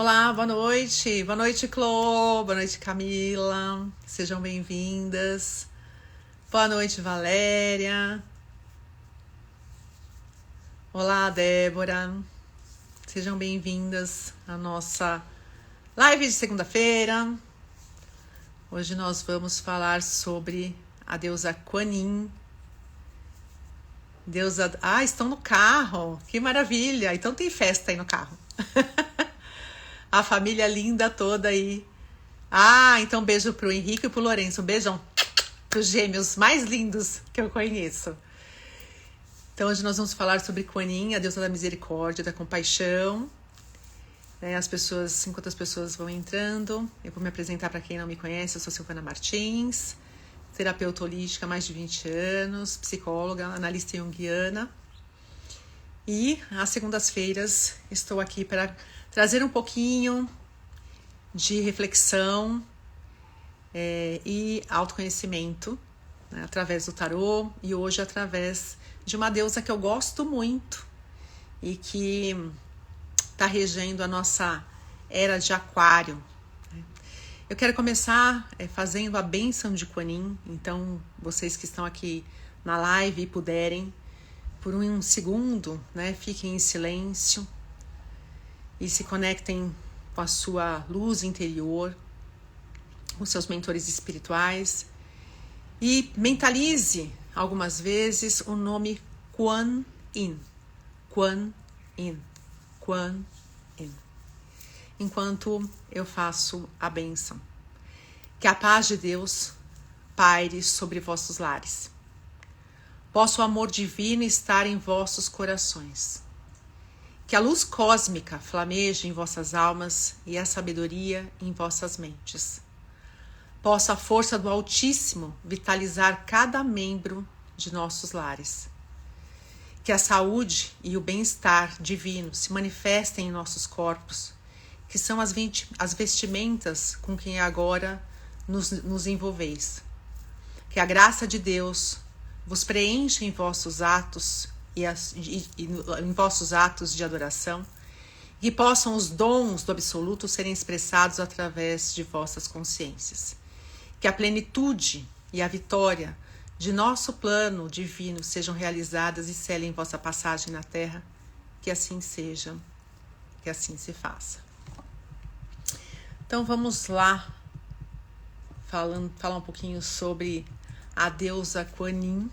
Olá, boa noite. Boa noite, Clô. Boa noite, Camila. Sejam bem-vindas. Boa noite, Valéria. Olá, Débora. Sejam bem-vindas à nossa live de segunda-feira. Hoje nós vamos falar sobre a deusa Kuan Yin. Deusa... Ah, estão no carro. Que maravilha. Então tem festa aí no carro. A família linda toda aí. Ah, então beijo pro Henrique e pro Lourenço. Um beijão pros gêmeos mais lindos que eu conheço. Então hoje nós vamos falar sobre Kuan Yin, a deusa da misericórdia, da compaixão. As pessoas, enquanto as pessoas vão entrando, eu vou me apresentar para quem não me conhece. Eu sou Silvana Martins, terapeuta holística há mais de 20 anos, psicóloga, analista junguiana. E às segundas-feiras estou aqui para trazer um pouquinho de reflexão e autoconhecimento, né, através do tarô, e hoje através de uma deusa que eu gosto muito e que está regendo a nossa era de Aquário. Eu quero começar fazendo a bênção de Kuan Yin. Então, vocês que estão aqui na live e puderem, por um segundo, né, fiquem em silêncio e se conectem com a sua luz interior, com seus mentores espirituais, e mentalize algumas vezes o nome Kuan Yin, Kuan Yin, Kuan Yin, enquanto eu faço a bênção. Que a paz de Deus paire sobre vossos lares. Possa o amor divino estar em vossos corações. Que a luz cósmica flameje em vossas almas e a sabedoria em vossas mentes. Possa a força do Altíssimo vitalizar cada membro de nossos lares. Que a saúde e o bem-estar divino se manifestem em nossos corpos, que são as vestimentas com quem agora nos envolveis. Que a graça de Deus vos preencha em vossos atos em vossos atos de adoração, e que possam os dons do absoluto serem expressados através de vossas consciências. Que a plenitude e a vitória de nosso plano divino sejam realizadas e selem vossa passagem na Terra. Que assim seja, que assim se faça. Então vamos lá falar um pouquinho sobre a deusa Kuan Yin.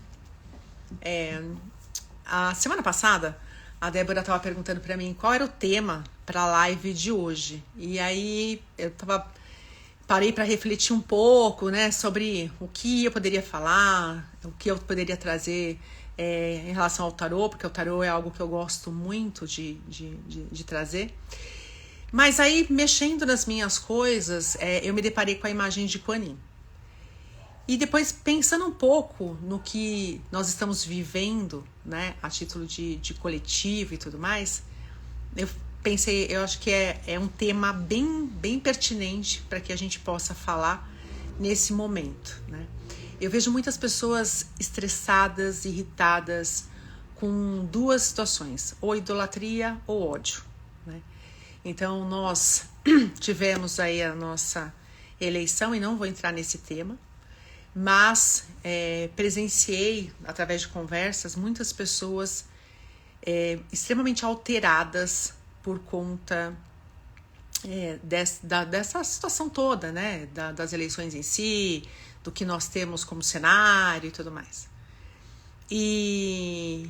A semana passada, a Débora estava perguntando para mim qual era o tema para a live de hoje. E aí eu parei para refletir um pouco, né, sobre o que eu poderia falar, o que eu poderia trazer em relação ao tarô, porque o tarô é algo que eu gosto muito de trazer. Mas aí, mexendo nas minhas coisas, eu me deparei com a imagem de Kuan Yin. E depois, pensando um pouco no que nós estamos vivendo, né, a título de coletivo e tudo mais, eu pensei, eu acho que é um tema bem pertinente para que a gente possa falar nesse momento, né? Eu vejo muitas pessoas estressadas, irritadas, com duas situações, ou idolatria ou ódio, né? Então, nós tivemos aí a nossa eleição, e não vou entrar nesse tema, mas presenciei, através de conversas, muitas pessoas extremamente alteradas por conta dessa situação toda, né? Das eleições em si, do que nós temos como cenário e tudo mais. E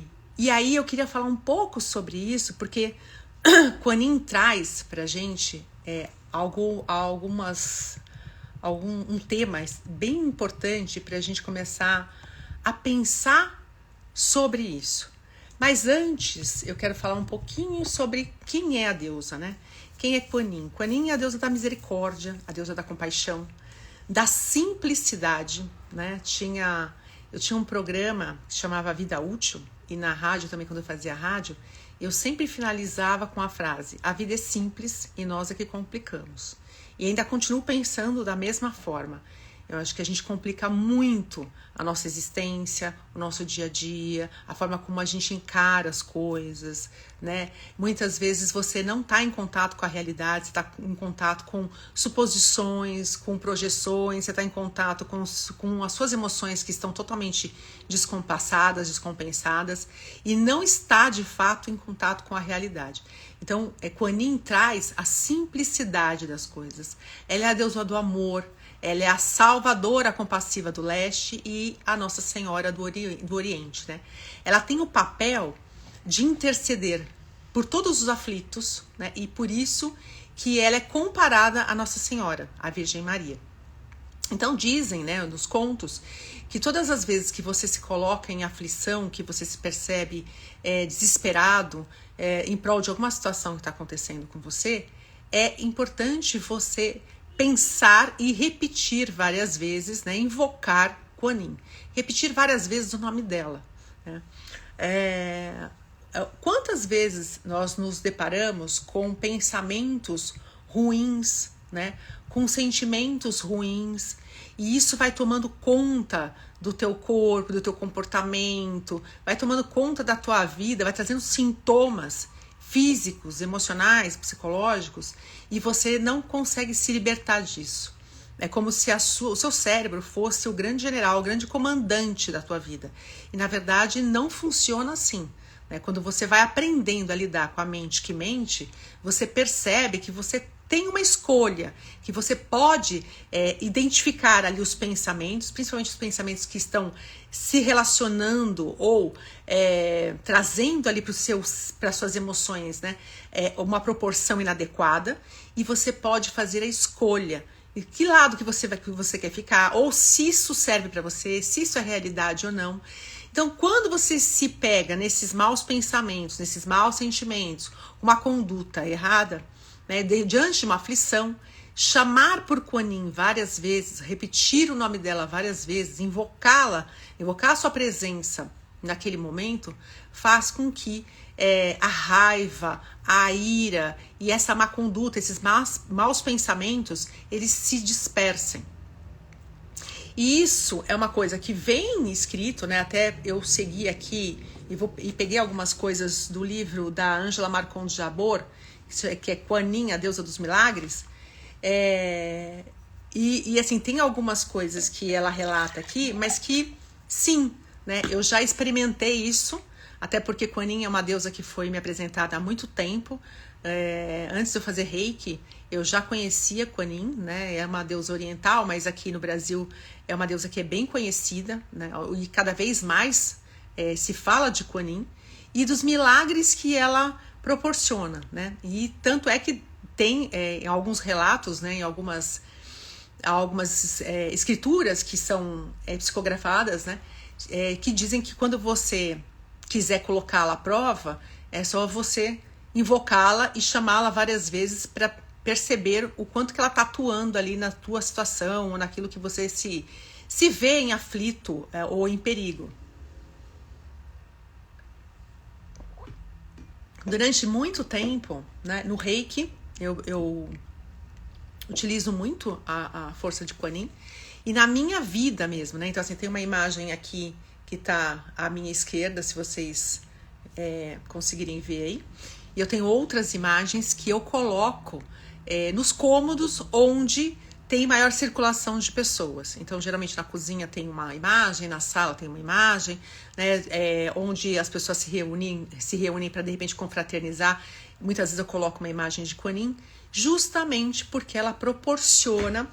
aí eu queria falar um pouco sobre isso, porque Kuan Yin traz pra gente um tema bem importante para a gente começar a pensar sobre isso. Mas antes, eu quero falar um pouquinho sobre quem é a deusa, né? Quem é Kuan Yin? Kuan Yin é a deusa da misericórdia, a deusa da compaixão, da simplicidade, né? Eu tinha um programa que se chamava Vida Útil, e na rádio também, quando eu fazia rádio, eu sempre finalizava com a frase: a vida é simples e nós é que complicamos. E ainda continuo pensando da mesma forma. Eu acho que a gente complica muito a nossa existência, o nosso dia a dia, a forma como a gente encara as coisas, né? Muitas vezes você não está em contato com a realidade, você está em contato com suposições, com projeções, você está em contato com as suas emoções que estão totalmente descompassadas, descompensadas, e não está de fato em contato com a realidade. Então, Kuan Yin traz a simplicidade das coisas. Ela é a deusa do amor, ela é a salvadora compassiva do leste e a Nossa Senhora do Oriente, né? Ela tem o papel de interceder por todos os aflitos, né? E por isso que ela é comparada à Nossa Senhora, a Virgem Maria. Então dizem, né, nos contos, que todas as vezes que você se coloca em aflição, que você se percebe desesperado em prol de alguma situação que está acontecendo com você, é importante você pensar e repetir várias vezes, né, invocar Kuan Yin, repetir várias vezes o nome dela, né? Quantas vezes nós nos deparamos com pensamentos ruins, né, com sentimentos ruins, e isso vai tomando conta do teu corpo, do teu comportamento, vai tomando conta da tua vida, vai trazendo sintomas físicos, emocionais, psicológicos, e você não consegue se libertar disso. É como se o seu cérebro fosse o grande general, o grande comandante da tua vida. E na verdade não funciona assim. Quando você vai aprendendo a lidar com a mente que mente, você percebe que você tem uma escolha, que você pode identificar ali os pensamentos, principalmente os pensamentos que estão se relacionando ou trazendo ali para as suas emoções, né, uma proporção inadequada, e você pode fazer a escolha. E que lado que você quer ficar, ou se isso serve para você, se isso é realidade ou não. Então, quando você se pega nesses maus pensamentos, nesses maus sentimentos, uma conduta errada, né, diante de uma aflição, chamar por Kuan Yin várias vezes, repetir o nome dela várias vezes, invocá-la, invocar a sua presença naquele momento, faz com que a raiva, a ira e essa má conduta, esses maus pensamentos, eles se dispersem. E isso é uma coisa que vem escrito, né? Até eu segui aqui e peguei algumas coisas do livro da Angela Marcondes Jabor, que é Kuan Yin, a deusa dos milagres. E assim, tem algumas coisas que ela relata aqui, mas que sim, né? Eu já experimentei isso, até porque Kuan Yin é uma deusa que foi me apresentada há muito tempo. Antes de eu fazer Reiki, eu já conhecia Kuan Yin, né? É uma deusa oriental, mas aqui no Brasil é uma deusa que é bem conhecida, né? E cada vez mais se fala de Kuan Yin e dos milagres que ela proporciona, né? E tanto é que tem em alguns relatos, né, em algumas escrituras que são psicografadas, né, que dizem que quando você quiser colocá-la à prova, é só você invocá-la e chamá-la várias vezes para perceber o quanto que ela está atuando ali na tua situação ou naquilo que você se vê em aflito ou em perigo. Durante muito tempo, né, no Reiki, eu utilizo muito a força de Kuan Yin, e na minha vida mesmo, né? Então, assim, tem uma imagem aqui que está à minha esquerda, se vocês conseguirem ver aí. E eu tenho outras imagens que eu coloco nos cômodos onde tem maior circulação de pessoas. Então, geralmente na cozinha tem uma imagem, na sala tem uma imagem, né, onde as pessoas se reúnem para, de repente, confraternizar. Muitas vezes eu coloco uma imagem de Kuan Yin, justamente porque ela proporciona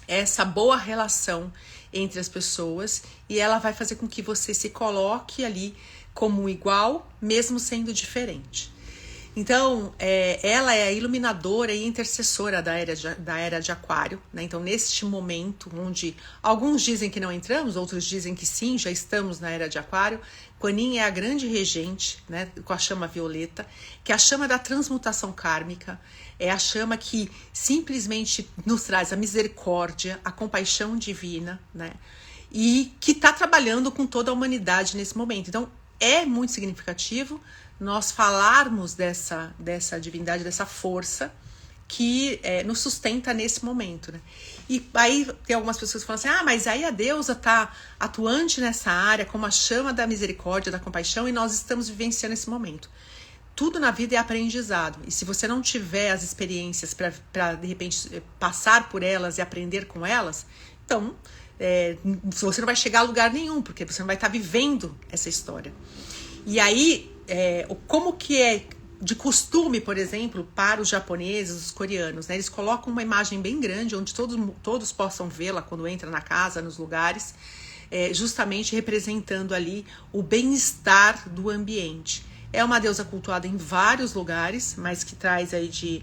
essa boa relação entre as pessoas, e ela vai fazer com que você se coloque ali como igual, mesmo sendo diferente. Então, ela é a iluminadora e intercessora da era de Aquário, né? Então, neste momento, onde alguns dizem que não entramos, outros dizem que sim, já estamos na era de Aquário, Kuan Yin é a grande regente, né, com a chama violeta, que é a chama da transmutação kármica, é a chama que simplesmente nos traz a misericórdia, a compaixão divina, né, e que está trabalhando com toda a humanidade nesse momento. Então, é muito significativo nós falarmos dessa divindade, dessa força, que nos sustenta nesse momento, né? E aí tem algumas pessoas que falam assim, mas aí a deusa está atuante nessa área como a chama da misericórdia, da compaixão, e nós estamos vivenciando esse momento. Tudo na vida é aprendizado, e se você não tiver as experiências para de repente passar por elas e aprender com elas, então você não vai chegar a lugar nenhum, porque você não vai estar vivendo essa história. E aí, como que é de costume, por exemplo, para os japoneses, os coreanos, né? Eles colocam uma imagem bem grande, onde todos possam vê-la quando entra na casa, nos lugares, justamente representando ali o bem-estar do ambiente. É uma deusa cultuada em vários lugares, mas que traz aí de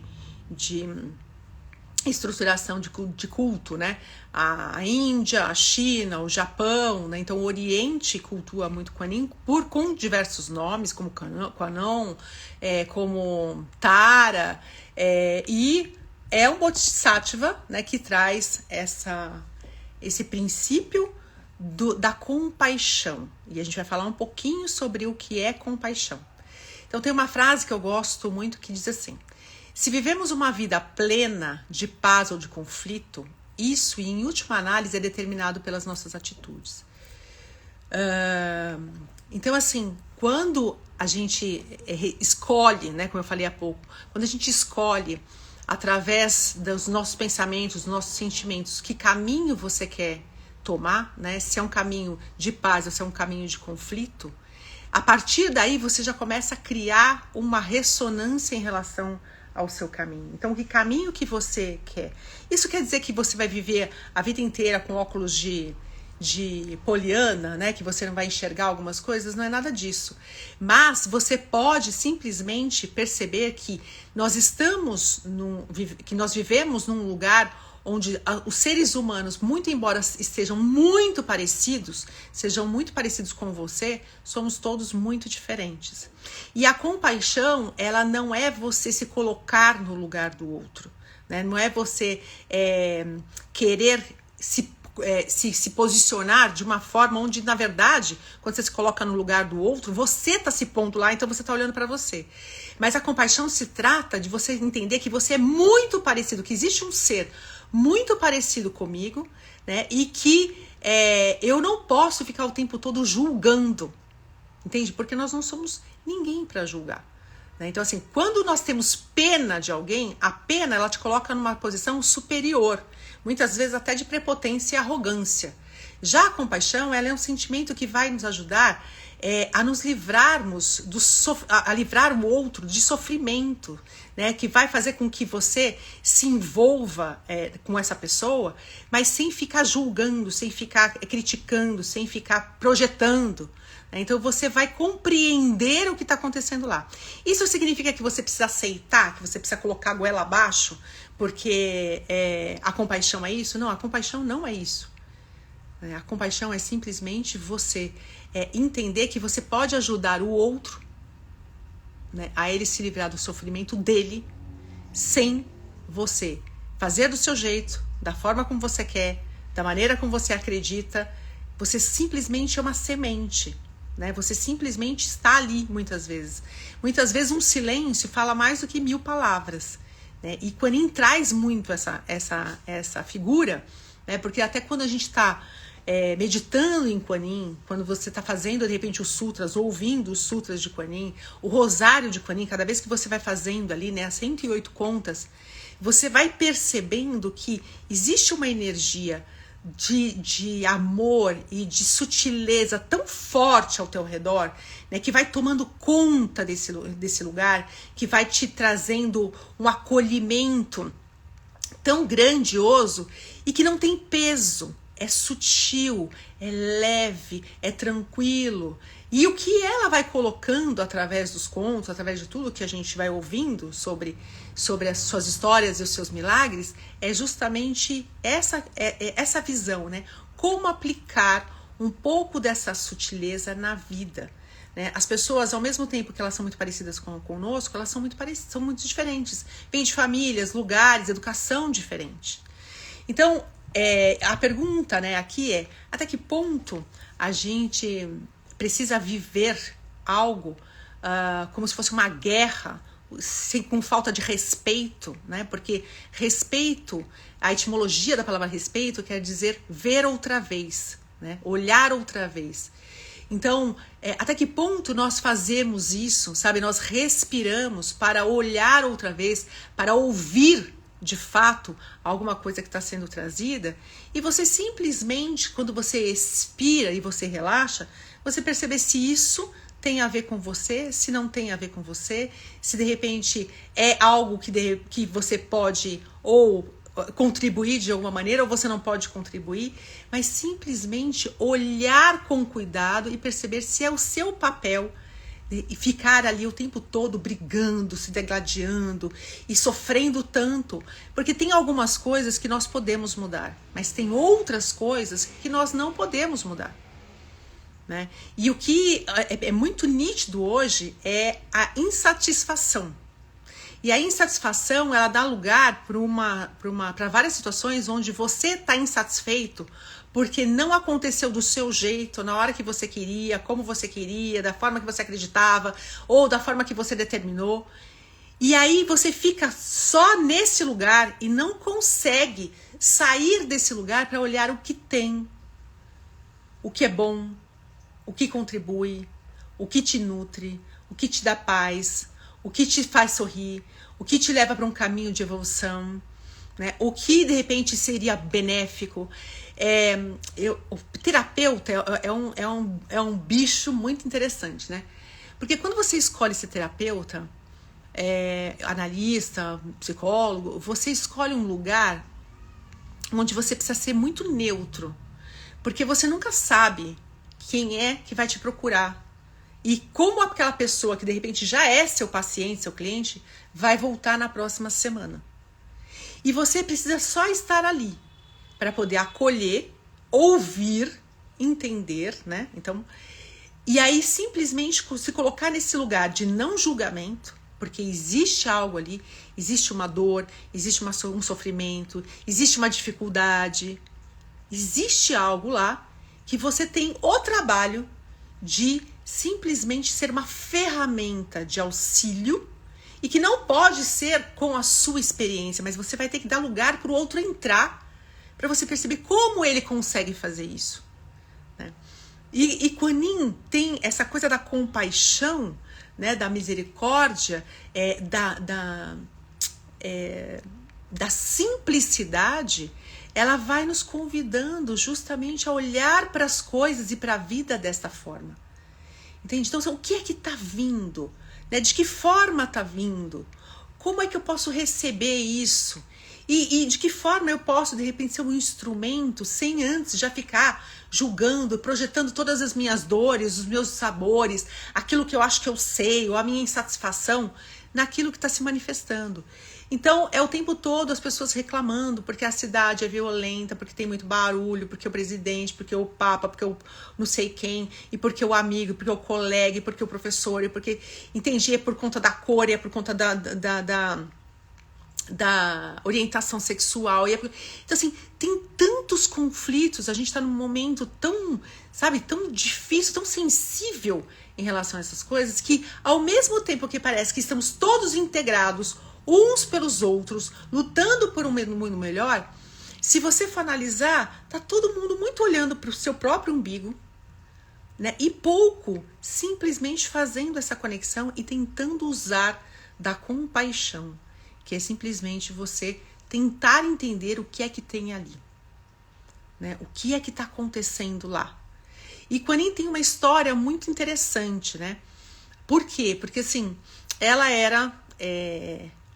estruturação de culto, né? A Índia, a China, o Japão, né? Então o Oriente cultua muito Kuan Yin com diversos nomes, como Kwanon, como Tara, e é um Bodhisattva, né, que traz esse princípio da compaixão. E a gente vai falar um pouquinho sobre o que é compaixão. Então tem uma frase que eu gosto muito que diz assim: se vivemos uma vida plena de paz ou de conflito, isso, em última análise, é determinado pelas nossas atitudes. Então, assim, quando a gente escolhe, né, como eu falei há pouco, quando a gente escolhe, através dos nossos pensamentos, dos nossos sentimentos, que caminho você quer tomar, né, se é um caminho de paz ou se é um caminho de conflito, a partir daí você já começa a criar uma ressonância em relação ao seu caminho. Então, que caminho que você quer? Isso quer dizer que você vai viver a vida inteira com óculos de poliana, né? Que você não vai enxergar algumas coisas? Não é nada disso. Mas você pode simplesmente perceber que nós vivemos num lugar onde os seres humanos, muito embora sejam muito parecidos com você, somos todos muito diferentes. E a compaixão, ela não é você se colocar no lugar do outro, né? Não é você querer se posicionar de uma forma onde, na verdade, quando você se coloca no lugar do outro, você está se pondo lá, então você está olhando para você. Mas a compaixão se trata de você entender que você é muito parecido, que existe um ser muito parecido comigo, né? E que eu não posso ficar o tempo todo julgando, entende? Porque nós não somos ninguém para julgar, né? Então, assim, quando nós temos pena de alguém, a pena, ela te coloca numa posição superior, muitas vezes até de prepotência e arrogância. Já a compaixão, ela é um sentimento que vai nos ajudar a nos livrarmos, a livrar o outro de sofrimento, né? Que vai fazer com que você se envolva com essa pessoa, mas sem ficar julgando, sem ficar criticando, sem ficar projetando. Né? Então você vai compreender o que está acontecendo lá. Isso significa que você precisa aceitar, que você precisa colocar a goela abaixo, porque a compaixão é isso? Não, a compaixão não é isso. A compaixão é simplesmente você entender que você pode ajudar o outro, né, a ele se livrar do sofrimento dele, sem você fazer do seu jeito, da forma como você quer, da maneira como você acredita. Você simplesmente é uma semente, né? Você simplesmente está ali muitas vezes. Muitas vezes um silêncio fala mais do que 1000 palavras, né? E Kuan Yin traz muito essa figura, né? Porque até quando a gente está meditando em Kuan Yin, quando você está fazendo de repente os sutras, ouvindo os sutras de Kuan Yin, o rosário de Kuan Yin, cada vez que você vai fazendo ali, né, as 108 contas, você vai percebendo que existe uma energia de amor e de sutileza tão forte ao teu redor, né, que vai tomando conta desse lugar, que vai te trazendo um acolhimento tão grandioso e que não tem peso. É sutil, é leve, é tranquilo. E o que ela vai colocando através dos contos, através de tudo que a gente vai ouvindo sobre as suas histórias e os seus milagres, é justamente essa visão, né? Como aplicar um pouco dessa sutileza na vida, né? As pessoas, ao mesmo tempo que elas são muito parecidas conosco, elas são muito diferentes. Vêm de famílias, lugares, educação diferente. Então, a pergunta, né, aqui é: até que ponto a gente precisa viver algo como se fosse uma guerra com falta de respeito, né? Porque respeito, a etimologia da palavra respeito quer dizer ver outra vez, né? Olhar outra vez. Então, até que ponto nós fazemos isso, sabe? Nós respiramos para olhar outra vez, para ouvir de fato alguma coisa que está sendo trazida, e você simplesmente, quando você expira e você relaxa, você percebe se isso tem a ver com você, se não tem a ver com você, se de repente é algo que você pode ou contribuir de alguma maneira, ou você não pode contribuir, mas simplesmente olhar com cuidado e perceber se é o seu papel e ficar ali o tempo todo brigando, se degladiando e sofrendo tanto, porque tem algumas coisas que nós podemos mudar, mas tem outras coisas que nós não podemos mudar, né? E o que é muito nítido hoje é a insatisfação. E a insatisfação, ela dá lugar para várias situações onde você está insatisfeito porque não aconteceu do seu jeito, na hora que você queria, como você queria, da forma que você acreditava, ou da forma que você determinou. E aí você fica só nesse lugar e não consegue sair desse lugar para olhar o que tem, o que é bom, o que contribui, o que te nutre, o que te dá paz, o que te faz sorrir, o que te leva para um caminho de evolução, né? O que de repente seria benéfico. O terapeuta é um bicho muito interessante, né? Porque quando você escolhe ser terapeuta, analista, psicólogo, você escolhe um lugar onde você precisa ser muito neutro, porque você nunca sabe quem é que vai te procurar. E como aquela pessoa que de repente já é seu paciente, seu cliente, vai voltar na próxima semana. E você precisa só estar ali para poder acolher, ouvir, entender, né? Então, e aí simplesmente se colocar nesse lugar de não julgamento, porque existe algo ali, existe uma dor, existe um sofrimento, existe uma dificuldade, existe algo lá que você tem o trabalho de simplesmente ser uma ferramenta de auxílio e que não pode ser com a sua experiência, mas você vai ter que dar lugar para o outro entrar para você perceber como ele consegue fazer isso, né? E Kuan-Yin tem essa coisa da compaixão, né, da misericórdia, da simplicidade. Ela vai nos convidando justamente a olhar para as coisas e para a vida desta forma. Entende? Então, o que é que está vindo? Né? De que forma está vindo? Como é que eu posso receber isso? E de que forma eu posso, de repente, ser um instrumento sem antes já ficar julgando, projetando todas as minhas dores, os meus sabores, aquilo que eu acho que eu sei, ou a minha insatisfação naquilo que está se manifestando. Então, é o tempo todo as pessoas reclamando porque a cidade é violenta, porque tem muito barulho, porque o presidente, porque o papa, porque o não sei quem, e porque o amigo, porque o colega, e porque o professor, e porque, entendi, é por conta da cor, é por conta da orientação sexual. Então, assim, tem tantos conflitos, a gente está num momento tão, sabe, tão difícil, tão sensível em relação a essas coisas, que ao mesmo tempo que parece que estamos todos integrados uns pelos outros, lutando por um mundo melhor, se você for analisar, tá todo mundo muito olhando para o seu próprio umbigo, né? E pouco simplesmente fazendo essa conexão e tentando usar da compaixão, que é simplesmente você tentar entender o que é que tem ali, né? O que é que está acontecendo lá. E Kuan-Yin tem uma história muito interessante, né? Por quê? Porque assim, ela era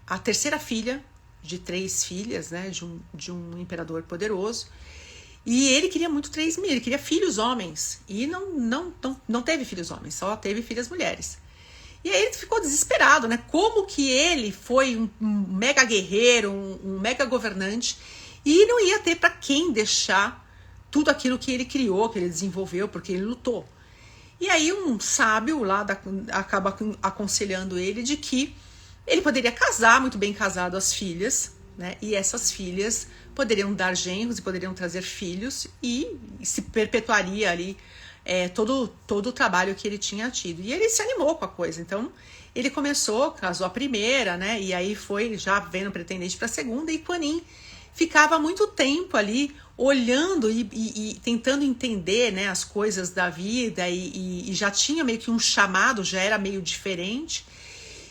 a terceira filha de 3 filhas, né, de um imperador poderoso, e ele queria muito 3 mil, ele queria filhos homens, e não teve filhos homens, só teve filhas mulheres. E aí ele ficou desesperado, né, como que ele foi um mega guerreiro, um mega governante, e não ia ter para quem deixar tudo aquilo que ele criou, que ele desenvolveu, porque ele lutou. E aí um sábio lá acaba aconselhando ele de que ele poderia casar, muito bem casado, as filhas, né? E essas filhas poderiam dar genros e poderiam trazer filhos e se perpetuaria ali todo o trabalho que ele tinha tido. E ele se animou com a coisa. Então, ele começou, casou a primeira, né? E aí foi já vendo pretendente para a segunda. E Kuan Yin ficava muito tempo ali olhando e tentando entender, né, as coisas da vida. E já tinha meio que um chamado, já era meio diferente.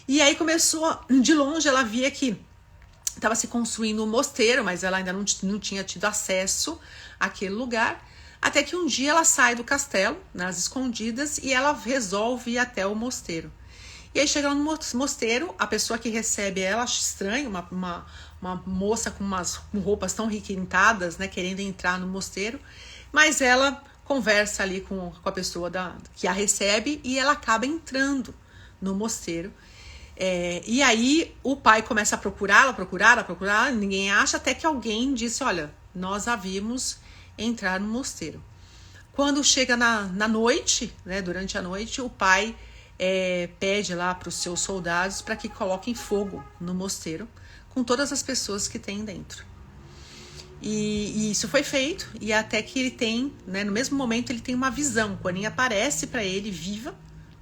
E aí começou, de longe ela via que estava se construindo um mosteiro, mas ela ainda não tinha tido acesso àquele lugar. Até que um dia ela sai do castelo, nas escondidas, e ela resolve ir até o mosteiro. E aí chega no mosteiro, a pessoa que recebe ela acha estranho, uma moça com roupas tão requintadas, né, querendo entrar no mosteiro, mas ela conversa ali com a pessoa que a recebe e ela acaba entrando no mosteiro. E aí o pai começa a procurá-la, ninguém acha, até que alguém disse, olha, nós a vimos entrar no mosteiro. Quando chega na noite, né, durante a noite, o pai pede lá para os seus soldados para que coloquem fogo no mosteiro com todas as pessoas que tem dentro. E isso foi feito, e até que ele tem, né, no mesmo momento ele tem uma visão. Kuan Yin aparece para ele viva,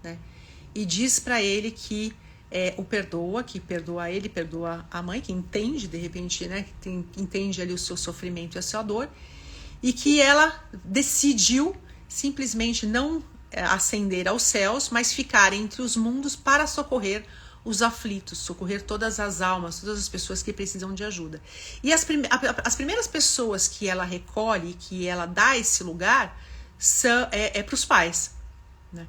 né, e diz para ele que o perdoa, que perdoa ele, perdoa a mãe, que entende de repente, né, que entende ali o seu sofrimento e a sua dor, e que ela decidiu simplesmente não ascender aos céus, mas ficar entre os mundos para socorrer os aflitos, socorrer todas as almas, todas as pessoas que precisam de ajuda. E as primeiras pessoas que ela recolhe, que ela dá esse lugar, para os pais, né?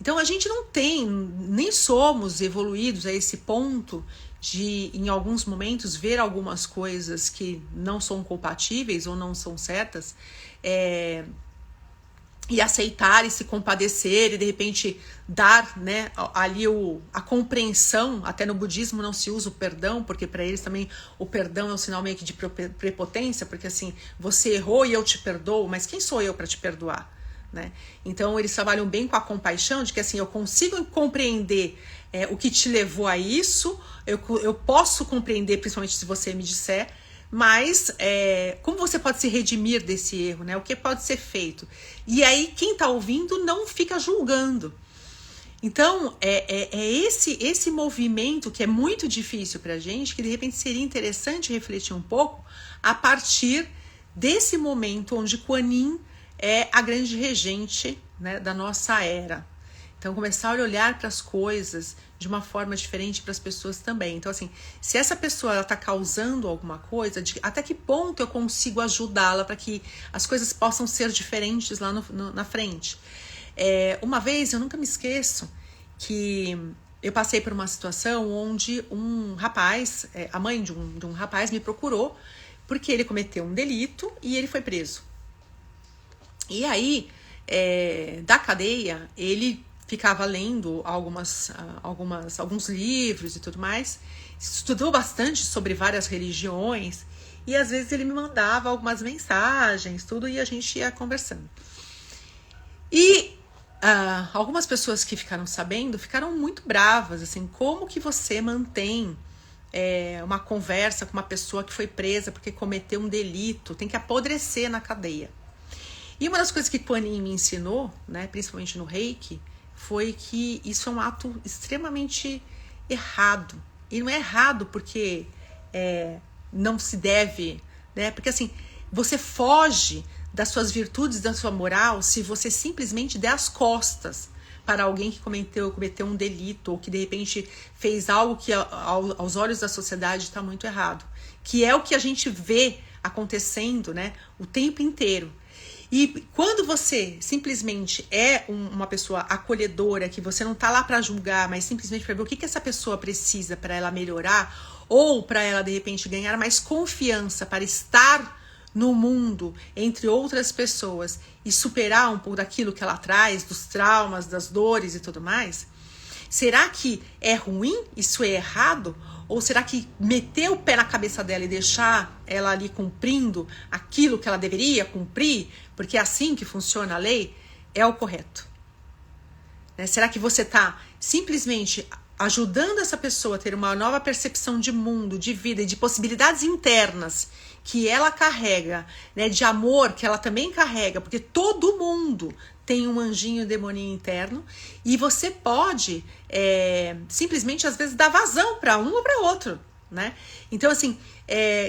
Então a gente não tem, nem somos evoluídos a esse ponto de, em alguns momentos, ver algumas coisas que não são compatíveis ou não são certas, e aceitar e se compadecer e de repente dar, né, ali a compreensão. Até no budismo não se usa o perdão, porque para eles também o perdão é um sinal meio que de prepotência, porque assim, você errou e eu te perdoo, mas quem sou eu para te perdoar? Né? Então eles trabalham bem com a compaixão, de que assim, eu consigo compreender o que te levou a isso, eu posso compreender, principalmente se você me disser, mas como você pode se redimir desse erro, né? O que pode ser feito? E aí quem está ouvindo não fica julgando. Então esse movimento que é muito difícil para a gente, que de repente seria interessante refletir um pouco a partir desse momento onde Kuan Yin é a grande regente, né, da nossa era. Então começar a olhar para as coisas de uma forma diferente para as pessoas também. Então assim, se essa pessoa está causando alguma coisa, até que ponto eu consigo ajudá-la para que as coisas possam ser diferentes lá na frente. Uma vez, eu nunca me esqueço, que eu passei por uma situação onde um rapaz, a mãe de um rapaz me procurou porque ele cometeu um delito e ele foi preso. E aí, da cadeia, ele ficava lendo alguns livros e tudo mais, estudou bastante sobre várias religiões, e às vezes ele me mandava algumas mensagens, tudo, e a gente ia conversando. E algumas pessoas que ficaram sabendo ficaram muito bravas, assim, como que você mantém uma conversa com uma pessoa que foi presa porque cometeu um delito, tem que apodrecer na cadeia. E uma das coisas que Kuan Yin me ensinou, né, principalmente no Reiki, foi que isso é um ato extremamente errado. E não é errado porque não se deve, né? Porque assim, você foge das suas virtudes, da sua moral, se você simplesmente der as costas para alguém que cometeu um delito, ou que de repente fez algo que aos olhos da sociedade está muito errado. Que é o que a gente vê acontecendo, né, o tempo inteiro. E quando você simplesmente é uma pessoa acolhedora, que você não está lá para julgar, mas simplesmente para ver o que essa pessoa precisa para ela melhorar, ou para ela de repente ganhar mais confiança para estar no mundo entre outras pessoas e superar um pouco daquilo que ela traz, dos traumas, das dores e tudo mais, será que é ruim? Isso é errado? Ou será que meter o pé na cabeça dela e deixar ela ali cumprindo aquilo que ela deveria cumprir, porque é assim que funciona a lei, é o correto? Né? Será que você está simplesmente ajudando essa pessoa a ter uma nova percepção de mundo, de vida e de possibilidades internas que ela carrega, né, de amor que ela também carrega, porque todo mundo tem um anjinho e um demoninho interno, e você pode simplesmente às vezes dar vazão para um ou para outro, né? Então assim,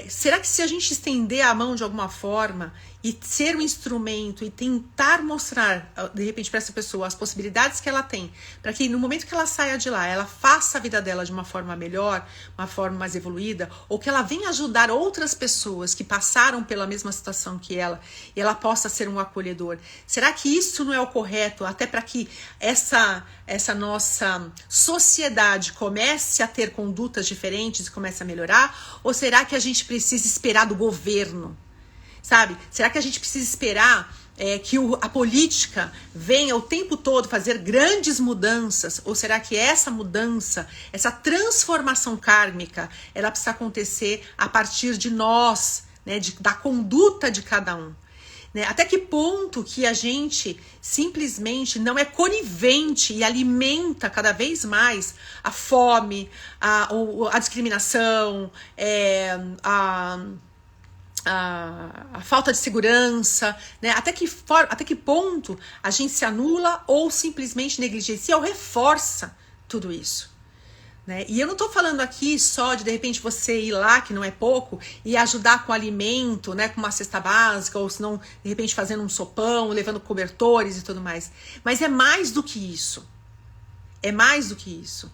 será que se a gente estender a mão de alguma forma e ser um instrumento e tentar mostrar de repente para essa pessoa as possibilidades que ela tem, para que no momento que ela saia de lá, ela faça a vida dela de uma forma melhor, uma forma mais evoluída, ou que ela venha ajudar outras pessoas que passaram pela mesma situação que ela, e ela possa ser um acolhedor? Será que isso não é o correto, até para que essa nossa sociedade comece a ter condutas diferentes e comece a melhorar? Ou será que a gente precisa esperar do governo? Sabe? Será que a gente precisa esperar que a política venha o tempo todo fazer grandes mudanças? Ou será que essa mudança, essa transformação kármica, ela precisa acontecer a partir de nós, né? Da conduta de cada um? Né? Até que ponto que a gente simplesmente não é conivente e alimenta cada vez mais a fome, a discriminação, a falta de segurança, né? Até que ponto a gente se anula ou simplesmente negligencia ou reforça tudo isso, né? E eu não tô falando aqui só de repente você ir lá, que não é pouco, e ajudar com alimento, né, com uma cesta básica, ou se não, de repente fazendo um sopão, levando cobertores e tudo mais. Mas é mais do que isso. É mais do que isso.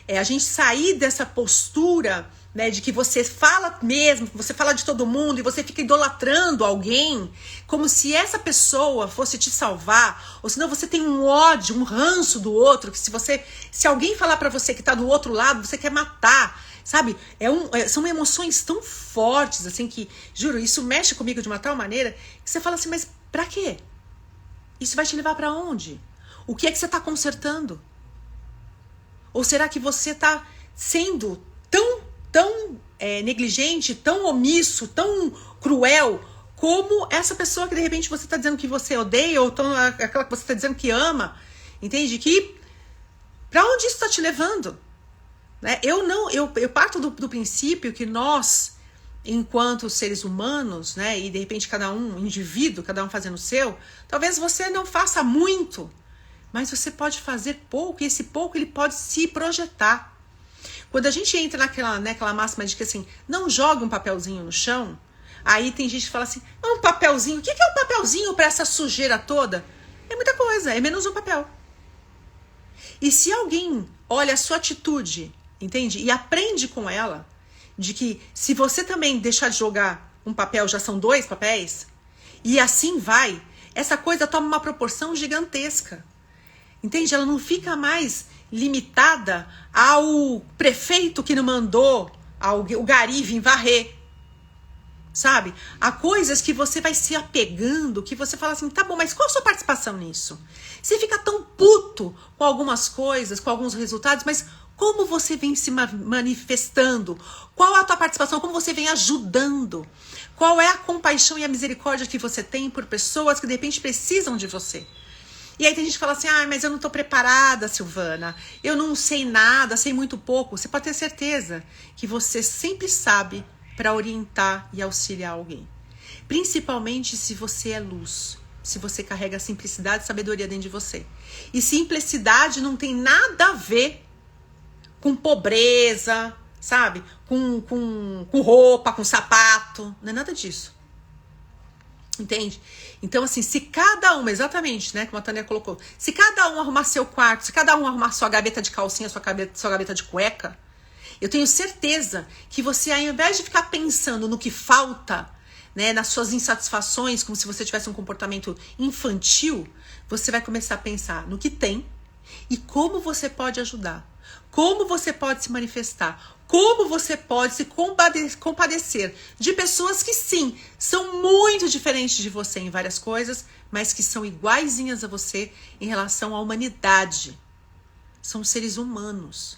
É a gente sair dessa postura, né, de que você fala mesmo, você fala de todo mundo e você fica idolatrando alguém como se essa pessoa fosse te salvar, ou senão você tem um ódio, um ranço do outro, que se alguém falar pra você que tá do outro lado, você quer matar, sabe? São emoções tão fortes, assim, que, juro, isso mexe comigo de uma tal maneira que você fala assim, mas pra quê? Isso vai te levar pra onde? O que é que você tá consertando? Ou será que você está sendo tão negligente, tão omisso, tão cruel como essa pessoa que de repente você está dizendo que você odeia, ou aquela que você está dizendo que ama? Entende? Que para onde isso está te levando? Né? Eu parto do princípio que nós, enquanto seres humanos, né, e de repente cada um indivíduo, cada um fazendo o seu, talvez você não faça muito, mas você pode fazer pouco, e esse pouco ele pode se projetar. Quando a gente entra naquela máxima de que assim, não joga um papelzinho no chão, aí tem gente que fala assim, um papelzinho, o que é um papelzinho para essa sujeira toda? É muita coisa, é menos um papel. E se alguém olha a sua atitude, entende? E aprende com ela, de que se você também deixar de jogar um papel, já são 2 papéis, e assim vai, essa coisa toma uma proporção gigantesca. Entende? Ela não fica mais limitada ao prefeito que não mandou o gari vir varrer. Sabe? Há coisas que você vai se apegando, que você fala assim, tá bom, mas qual a sua participação nisso? Você fica tão puto com algumas coisas, com alguns resultados, mas como você vem se manifestando? Qual é a tua participação? Como você vem ajudando? Qual é a compaixão e a misericórdia que você tem por pessoas que de repente precisam de você? E aí tem gente que fala assim, mas eu não tô preparada, Silvana, eu não sei nada, sei muito pouco. Você pode ter certeza que você sempre sabe para orientar e auxiliar alguém. Principalmente se você é luz, se você carrega simplicidade e sabedoria dentro de você. E simplicidade não tem nada a ver com pobreza, sabe? Com roupa, com sapato, não é nada disso. Entende? Então, assim, se cada um, exatamente, né, como a Tânia colocou, se cada um arrumar seu quarto, se cada um arrumar sua gaveta de calcinha, sua gaveta de cueca, eu tenho certeza que você, ao invés de ficar pensando no que falta, né, nas suas insatisfações, como se você tivesse um comportamento infantil, você vai começar a pensar no que tem e como você pode ajudar, como você pode se manifestar, como você pode se compadecer de pessoas que sim, são muito diferentes de você em várias coisas, mas que são iguaizinhas a você em relação à humanidade. São seres humanos.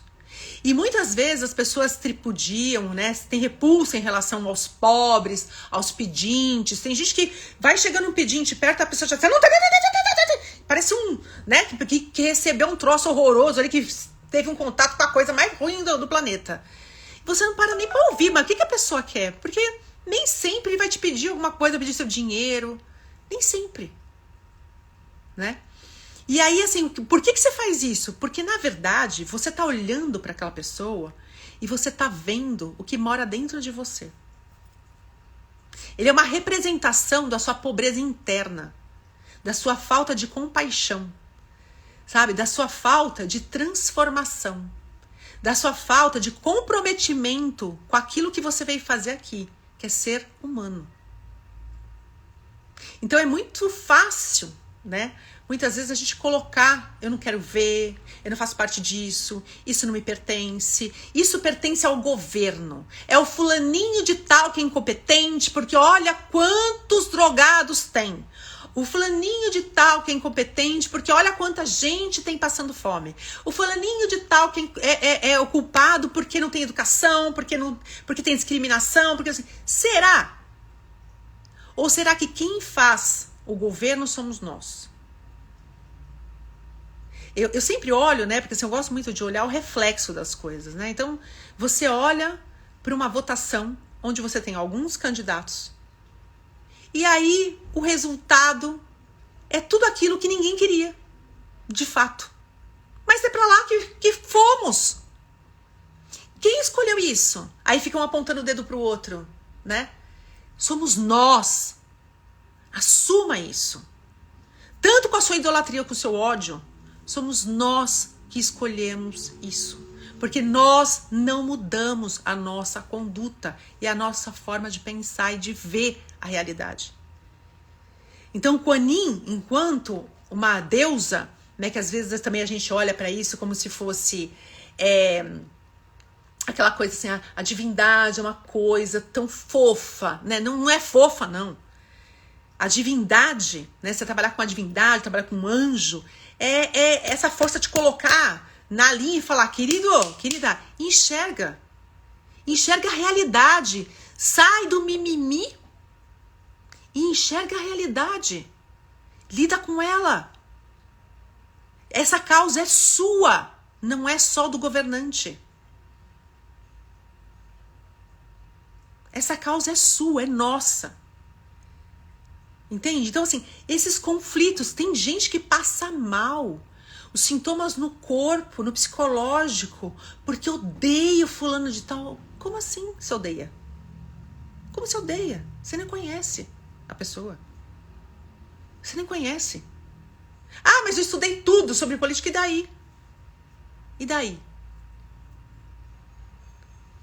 E muitas vezes as pessoas tripudiam, né? Tem repulsa em relação aos pobres, aos pedintes. Tem gente que vai chegando um pedinte perto, a pessoa já não tá, parece um, né? Que recebeu um troço horroroso ali, que teve um contato com a coisa mais ruim do planeta. Você não para nem pra ouvir, mas o que a pessoa quer? Porque nem sempre ele vai te pedir alguma coisa, pedir seu dinheiro. Nem sempre. Né? E aí, assim, por que você faz isso? Porque, na verdade, você tá olhando para aquela pessoa e você tá vendo o que mora dentro de você. Ele é uma representação da sua pobreza interna, da sua falta de compaixão, sabe? Da sua falta de transformação, da sua falta de comprometimento com aquilo que você veio fazer aqui, que é ser humano. Então é muito fácil, né? Muitas vezes a gente colocar, eu não quero ver, eu não faço parte disso, isso não me pertence, isso pertence ao governo. É o fulaninho de tal que é incompetente, porque olha quantos drogados tem. O fulaninho de tal que é incompetente, porque olha quanta gente tem passando fome. O fulaninho de tal que é o culpado porque não tem educação, porque tem discriminação, porque assim. Será? Ou será que quem faz o governo somos nós? Eu sempre olho, né? Porque assim, eu gosto muito de olhar o reflexo das coisas, né? Então, você olha para uma votação onde você tem alguns candidatos. E aí, o resultado é tudo aquilo que ninguém queria, de fato. Mas é para lá que fomos. Quem escolheu isso? Aí ficam apontando o dedo pro outro, né? Somos nós. Assuma isso. Tanto com a sua idolatria, com o seu ódio, somos nós que escolhemos isso. Porque nós não mudamos a nossa conduta e a nossa forma de pensar e de ver a realidade. Então, Kuan Yin, enquanto uma deusa, né, que às vezes também a gente olha para isso como se fosse aquela coisa assim, a divindade é uma coisa tão fofa, né? Não é fofa, não. A divindade, né? Você trabalhar com a divindade, trabalhar com um anjo, é essa força de colocar na linha e falar, querido, querida, enxerga a realidade, sai do mimimi e enxerga a realidade, lida com ela. Essa causa é sua, não é só do governante. Essa causa é sua, é nossa. Entende? Então, assim, esses conflitos, tem gente que passa mal. Os sintomas no corpo, no psicológico, porque odeio fulano de tal. Como assim você odeia? Como você odeia? Você nem conhece a pessoa. Você nem conhece. Ah, mas eu estudei tudo sobre política, e daí? E daí?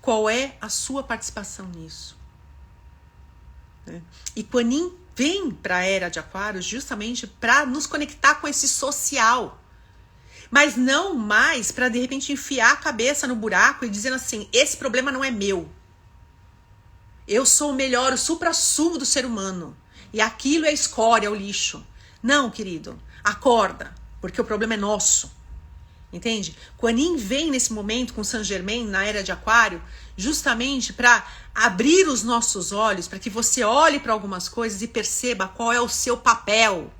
Qual é a sua participação nisso? Né? E Kuan Yin vem para a era de Aquários justamente para nos conectar com esse social. Mas não mais para de repente enfiar a cabeça no buraco e dizendo assim, esse problema não é meu. Eu sou o melhor, o suprassumo do ser humano. E aquilo é escória, é o lixo. Não, querido, acorda, porque o problema é nosso. Entende? Kuan Yin vem nesse momento com Saint Germain, na era de Aquário, justamente para abrir os nossos olhos, para que você olhe para algumas coisas e perceba qual é o seu papel.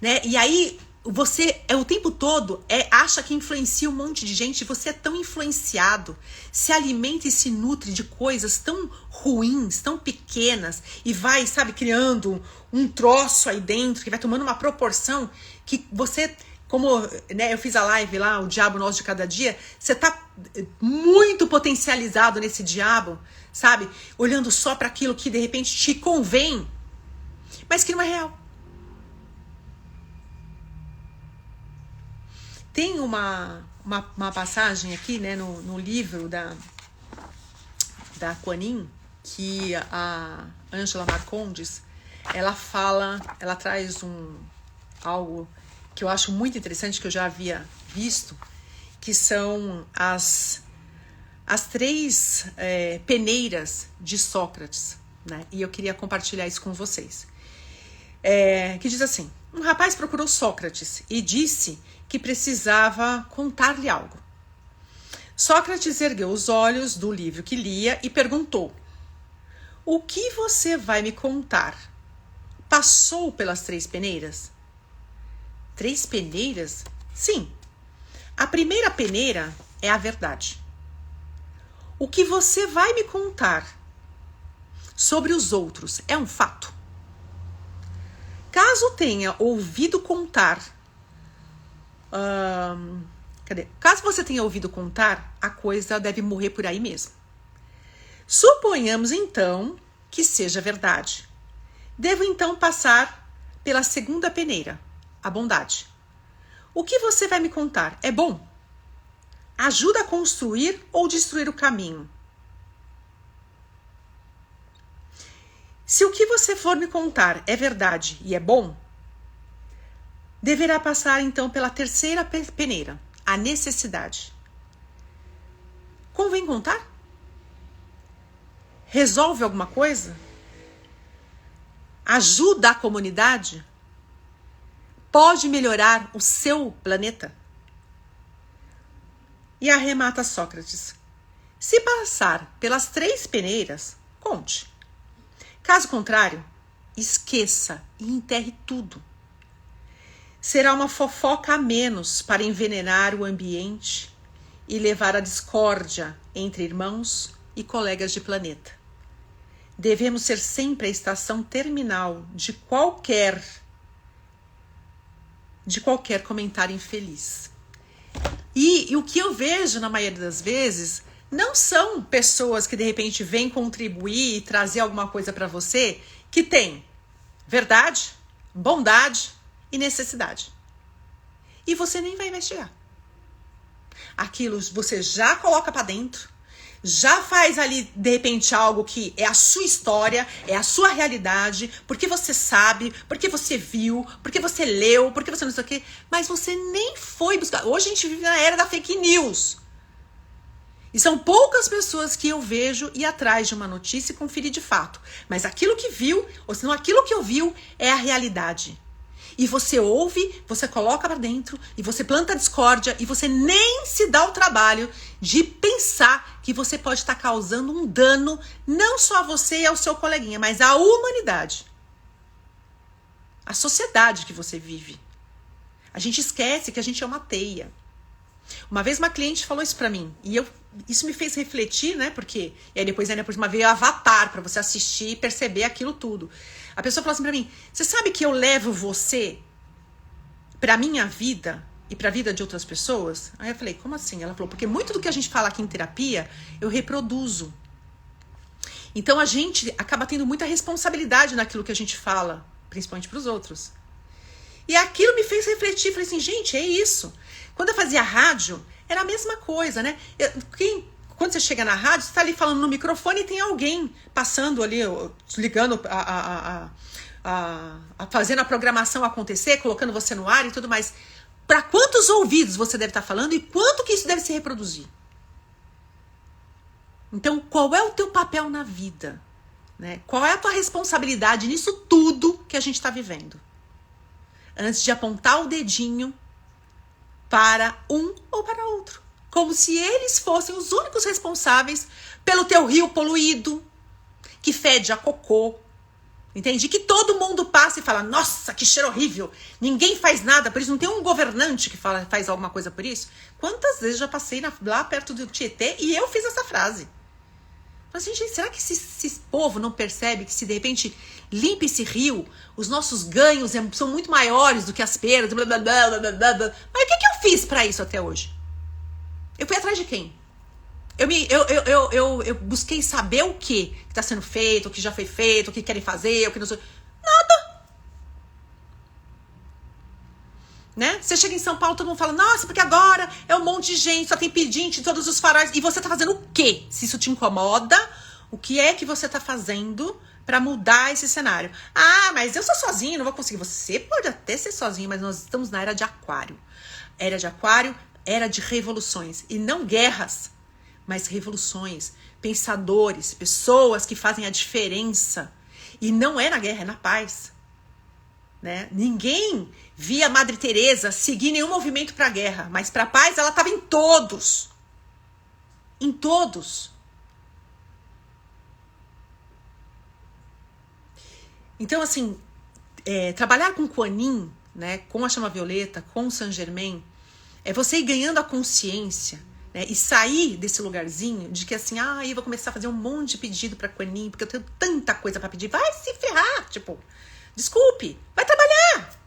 Né? E aí, você o tempo todo acha que influencia um monte de gente, você é tão influenciado, se alimenta e se nutre de coisas tão ruins, tão pequenas, e vai, sabe, criando um troço aí dentro, que vai tomando uma proporção que você... Como, né, eu fiz a live lá, o diabo nosso de cada dia, você tá muito potencializado nesse diabo, sabe? Olhando só para aquilo que de repente te convém, mas que não é real. Tem uma passagem aqui, né, no livro da Kuan Yin, que a Angela Marcondes, ela traz algo que eu acho muito interessante, que eu já havia visto, que são as 3 peneiras de Sócrates, né? E eu queria compartilhar isso com vocês. Que diz assim, um rapaz procurou Sócrates e disse que precisava contar-lhe algo. Sócrates ergueu os olhos do livro que lia e perguntou, o que você vai me contar? Passou pelas 3 peneiras? 3 peneiras? Sim. A primeira peneira é a verdade. O que você vai me contar sobre os outros é um fato? Caso tenha ouvido contar, caso você tenha ouvido contar, a coisa deve morrer por aí mesmo. Suponhamos então que seja verdade. Devo então passar pela segunda peneira, a bondade. O que você vai me contar é bom? Ajuda a construir ou destruir o caminho? Se o que você for me contar é verdade e é bom, deverá passar então pela terceira peneira, a necessidade. Convém contar? Resolve alguma coisa? Ajuda a comunidade? Pode melhorar o seu planeta? E arremata Sócrates. Se passar pelas 3 peneiras, conte. Caso contrário, esqueça e enterre tudo. Será uma fofoca a menos para envenenar o ambiente e levar a discórdia entre irmãos e colegas de planeta. Devemos ser sempre a estação terminal de qualquer comentário infeliz. E o que eu vejo na maioria das vezes não são pessoas que de repente vêm contribuir e trazer alguma coisa para você que tem verdade, bondade e necessidade. E você nem vai investigar. Aquilo você já coloca para dentro, já faz ali de repente algo que é a sua história, é a sua realidade, porque você sabe, porque você viu, porque você leu, porque você não sei o quê, mas você nem foi buscar. Hoje a gente vive na era da fake news. E são poucas pessoas que eu vejo ir atrás de uma notícia e conferir de fato. Mas aquilo que viu, ou senão aquilo que ouviu, é a realidade. E você ouve, você coloca para dentro, e você planta discórdia, e você nem se dá o trabalho de pensar que você pode estar causando um dano, não só a você e ao seu coleguinha, mas à humanidade. A sociedade que você vive. A gente esquece que a gente é uma teia. Uma vez uma cliente falou isso pra mim, e isso me fez refletir, né, porque, e aí depois ainda por cima veio Avatar pra você assistir e perceber aquilo tudo. A pessoa falou assim pra mim, você sabe que eu levo você pra minha vida e pra vida de outras pessoas? Aí eu falei, como assim? Ela falou, porque muito do que a gente fala aqui em terapia, eu reproduzo. Então a gente acaba tendo muita responsabilidade naquilo que a gente fala, principalmente pros outros. E aquilo me fez refletir, falei assim, gente, é isso. Quando eu fazia rádio, era a mesma coisa, né? Quando você chega na rádio, você está ali falando no microfone e tem alguém passando ali, ligando, fazendo a programação acontecer, colocando você no ar e tudo mais. Para quantos ouvidos você deve estar falando e quanto que isso deve se reproduzir? Então, qual é o teu papel na vida? Né? Qual é a tua responsabilidade nisso tudo que a gente está vivendo? Antes de apontar o dedinho para um ou para outro. Como se eles fossem os únicos responsáveis pelo teu rio poluído, que fede a cocô. Entende? Que todo mundo passa e fala, nossa, que cheiro horrível. Ninguém faz nada por isso. Não tem um governante que faz alguma coisa por isso? Quantas vezes já passei lá perto do Tietê e eu fiz essa frase. Mas, gente, será que esse povo não percebe que se de repente limpa esse rio, os nossos ganhos são muito maiores do que as perdas? Blá, blá, blá, blá, blá, blá. Mas o que eu fiz pra isso até hoje? Eu fui atrás de quem? Eu busquei saber o que está sendo feito, o que já foi feito, o que querem fazer, o que não sei. Nada. Né? Você chega em São Paulo, todo mundo fala, nossa, porque agora é um monte de gente, só tem pedinte em todos os faróis. E você tá fazendo o quê? Se isso te incomoda, o que é que você tá fazendo pra mudar esse cenário? Ah, mas eu sou sozinho, não vou conseguir. Você pode até ser sozinho, mas nós estamos na era de Aquário. Era de Aquário, era de revoluções. E não guerras, mas revoluções. Pensadores, pessoas que fazem a diferença. E não é na guerra, é na paz. Né? Ninguém via Madre Teresa seguir nenhum movimento para a guerra, mas para a paz ela estava em todos. Em todos. Então, assim, trabalhar com Kuan Yin, né, com a chama violeta, com o Saint Germain, É você ir ganhando a consciência, né? E sair desse lugarzinho de que assim, eu vou começar a fazer um monte de pedido pra Kuan Yin, porque eu tenho tanta coisa pra pedir. Vai se ferrar, tipo, desculpe, vai trabalhar.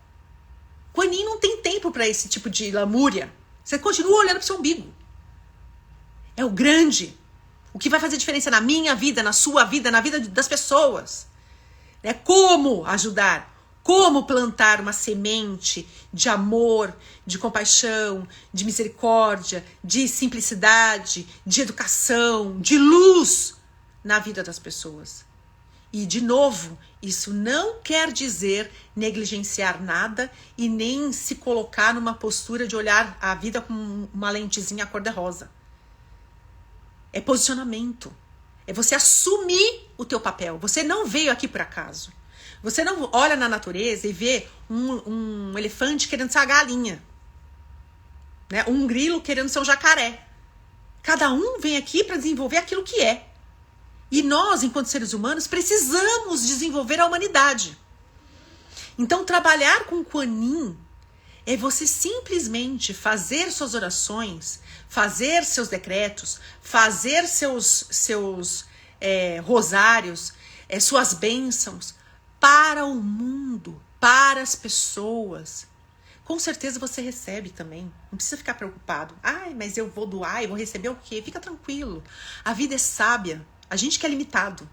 Kuan Yin não tem tempo pra esse tipo de lamúria. Você continua olhando pro seu umbigo. É o grande. O que vai fazer diferença na minha vida, na sua vida, na vida das pessoas. É como ajudar. Como plantar uma semente de amor, de compaixão, de misericórdia, de simplicidade, de educação, de luz na vida das pessoas. E, de novo, isso não quer dizer negligenciar nada e nem se colocar numa postura de olhar a vida com uma lentezinha cor-de-rosa. É posicionamento. É você assumir o teu papel. Você não veio aqui por acaso. Você não olha na natureza e vê um elefante querendo ser uma galinha, né? Um grilo querendo ser um jacaré. Cada um vem aqui para desenvolver aquilo que é. E nós, enquanto seres humanos, precisamos desenvolver a humanidade. Então, trabalhar com Kuan Yin é você simplesmente fazer suas orações, fazer seus decretos, fazer seus rosários, suas bênçãos, para o mundo, para as pessoas. Com certeza você recebe também. Não precisa ficar preocupado. Mas eu vou doar e vou receber o quê? Fica tranquilo. A vida é sábia. A gente que é limitado.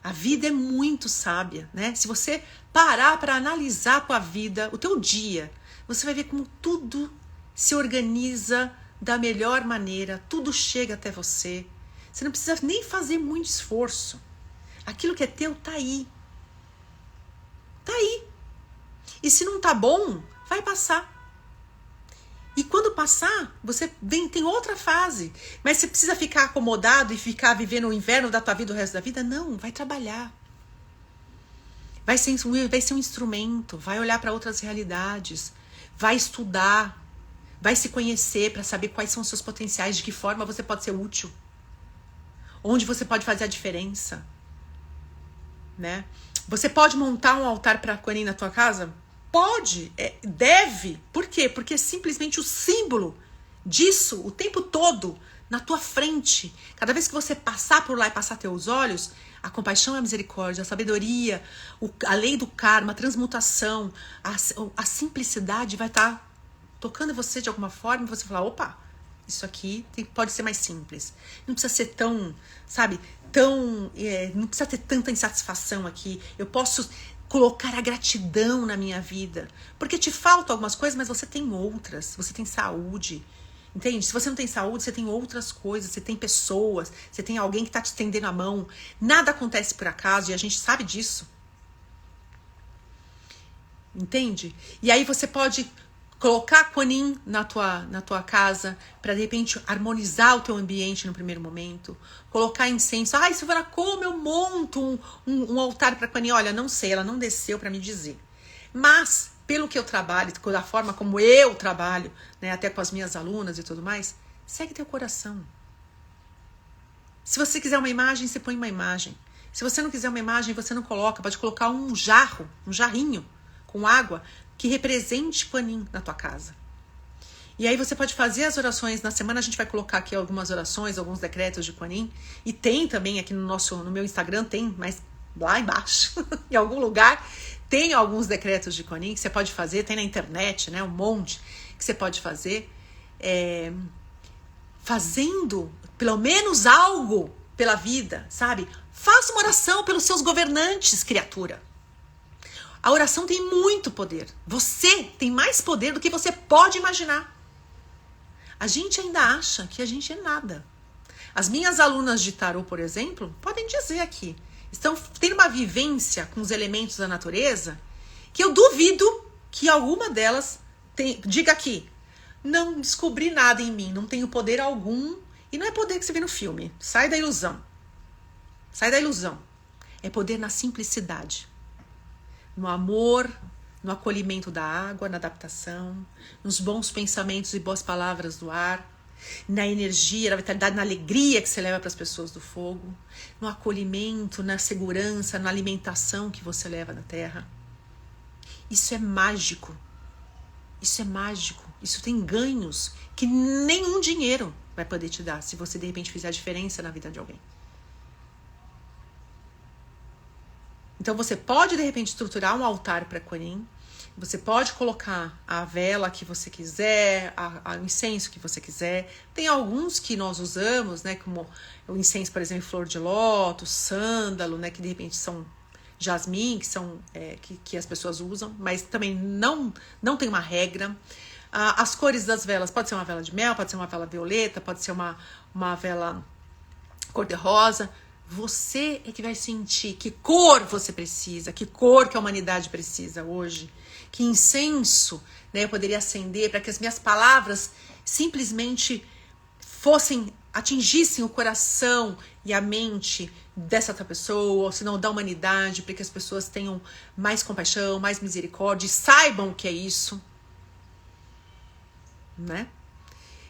A vida é muito sábia, né? Se você parar para analisar a tua vida, o teu dia, você vai ver como tudo se organiza da melhor maneira. Tudo chega até você. Você não precisa nem fazer muito esforço. Aquilo que é teu tá aí. Tá aí. E se não tá bom, vai passar. E quando passar, você tem outra fase. Mas você precisa ficar acomodado e ficar vivendo o inverno da tua vida o resto da vida? Não, vai trabalhar. Vai ser um instrumento, vai olhar para outras realidades, vai estudar, vai se conhecer para saber quais são os seus potenciais, de que forma você pode ser útil, onde você pode fazer a diferença, né? Você pode montar um altar para Kuan Yin na tua casa? Pode, deve. Por quê? Porque é simplesmente o símbolo disso o tempo todo na tua frente. Cada vez que você passar por lá e passar teus olhos, a compaixão e a misericórdia, a sabedoria, a lei do karma, a transmutação, a simplicidade vai estar tocando você de alguma forma e você falar, opa, isso aqui pode ser mais simples. Não precisa ser tão, não precisa ter tanta insatisfação aqui. Eu posso colocar a gratidão na minha vida. Porque te faltam algumas coisas, mas você tem outras. Você tem saúde. Entende? Se você não tem saúde, você tem outras coisas. Você tem pessoas. Você tem alguém que está te estendendo a mão. Nada acontece por acaso e a gente sabe disso. Entende? E aí você pode colocar Kuan Yin na tua casa para de repente harmonizar o teu ambiente no primeiro momento, colocar incenso. Você vai lá, como eu monto um altar para Kuan Yin? Olha, não sei, ela não desceu para me dizer. Mas, pelo que eu trabalho, da forma como eu trabalho, né, até com as minhas alunas e tudo mais, segue teu coração. Se você quiser uma imagem, você põe uma imagem. Se você não quiser uma imagem, você não coloca. Pode colocar um jarrinho com água, que represente Kuan Yin na tua casa. E aí você pode fazer as orações. Na semana a gente vai colocar aqui algumas orações, alguns decretos de Kuan Yin. E tem também aqui no meu Instagram, tem, mas lá embaixo, em algum lugar, tem alguns decretos de Kuan Yin que você pode fazer. Tem na internet, né, um monte que você pode fazer. Fazendo pelo menos algo pela vida, sabe? Faça uma oração pelos seus governantes, criatura. A oração tem muito poder. Você tem mais poder do que você pode imaginar. A gente ainda acha que a gente é nada. As minhas alunas de tarô, por exemplo, podem dizer aqui, estão tendo uma vivência com os elementos da natureza que eu duvido que alguma delas diga aqui, não descobri nada em mim, não tenho poder algum. E não é poder que você vê no filme. Sai da ilusão. Sai da ilusão. É poder na simplicidade. No amor, no acolhimento da água, na adaptação, nos bons pensamentos e boas palavras do ar, na energia, na vitalidade, na alegria que você leva para as pessoas do fogo, no acolhimento, na segurança, na alimentação que você leva da terra. Isso é mágico. Isso é mágico. Isso tem ganhos que nenhum dinheiro vai poder te dar se você de repente fizer a diferença na vida de alguém. Então você pode de repente estruturar um altar para Kuan Yin. Você pode colocar a vela que você quiser, o incenso que você quiser. Tem alguns que nós usamos, né, como o incenso, por exemplo, flor de lótus, sândalo, né, que de repente são jasmim, que são que as pessoas usam, mas também não tem uma regra. As cores das velas, pode ser uma vela de mel, pode ser uma vela violeta, pode ser uma vela cor-de-rosa. Você é que vai sentir que cor você precisa, que cor que a humanidade precisa hoje, que incenso, né, eu poderia acender para que as minhas palavras simplesmente atingissem o coração e a mente dessa outra pessoa, ou se não da humanidade, para que as pessoas tenham mais compaixão, mais misericórdia, e saibam o que é isso, né?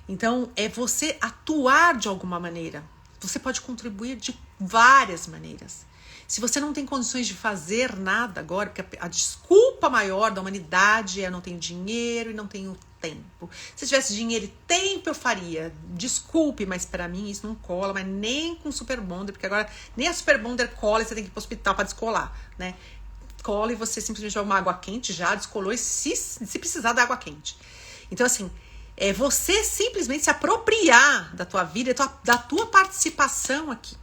Então, é você atuar de alguma maneira. Você pode contribuir de várias maneiras. Se você não tem condições de fazer nada agora, porque a desculpa maior da humanidade é eu não tenho dinheiro e não tenho tempo. Se tivesse dinheiro e tempo eu faria. Desculpe, mas para mim isso não cola, mas nem com Super Bonder, porque agora nem a Super Bonder cola e você tem que ir pro hospital para descolar, né? Cola e você simplesmente joga uma água quente, já descolou, e se precisar da água quente. Então assim, é você simplesmente se apropriar da tua vida, da tua participação aqui.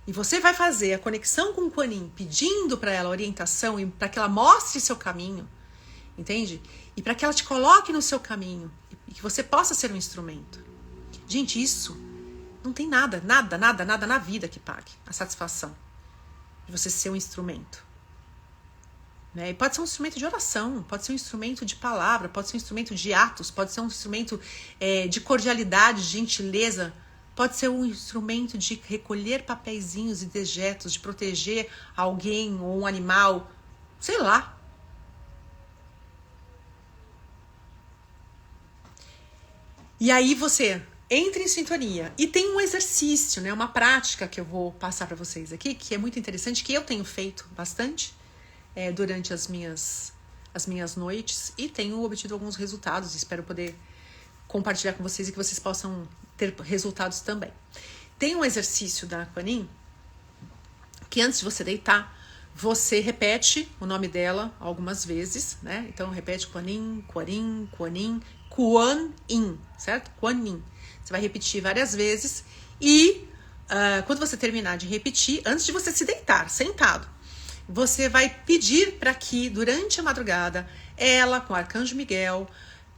E você vai fazer a conexão com o Kuan Yin, pedindo para ela orientação e para que ela mostre seu caminho, entende? E para que ela te coloque no seu caminho e que você possa ser um instrumento. Gente, isso não tem nada na vida que pague a satisfação de você ser um instrumento. Né? E pode ser um instrumento de oração, pode ser um instrumento de palavra, pode ser um instrumento de atos, pode ser um instrumento de cordialidade, de gentileza, pode ser um instrumento de recolher papeizinhos e dejetos, de proteger alguém ou um animal, sei lá. E aí você entra em sintonia. E tem um exercício, né, uma prática que eu vou passar para vocês aqui, que é muito interessante, que eu tenho feito bastante durante as minhas noites e tenho obtido alguns resultados. Espero poder compartilhar com vocês e que vocês possam ter resultados também. Tem um exercício da Kuan Yin que antes de você deitar, você repete o nome dela algumas vezes, né? Então repete Kuan Yin, Kuan Yin, Kuan Yin, Kuan Yin, certo? Kuan Yin. Você vai repetir várias vezes e quando você terminar de repetir, antes de você se deitar, sentado, você vai pedir para que durante a madrugada ela, com o Arcanjo Miguel,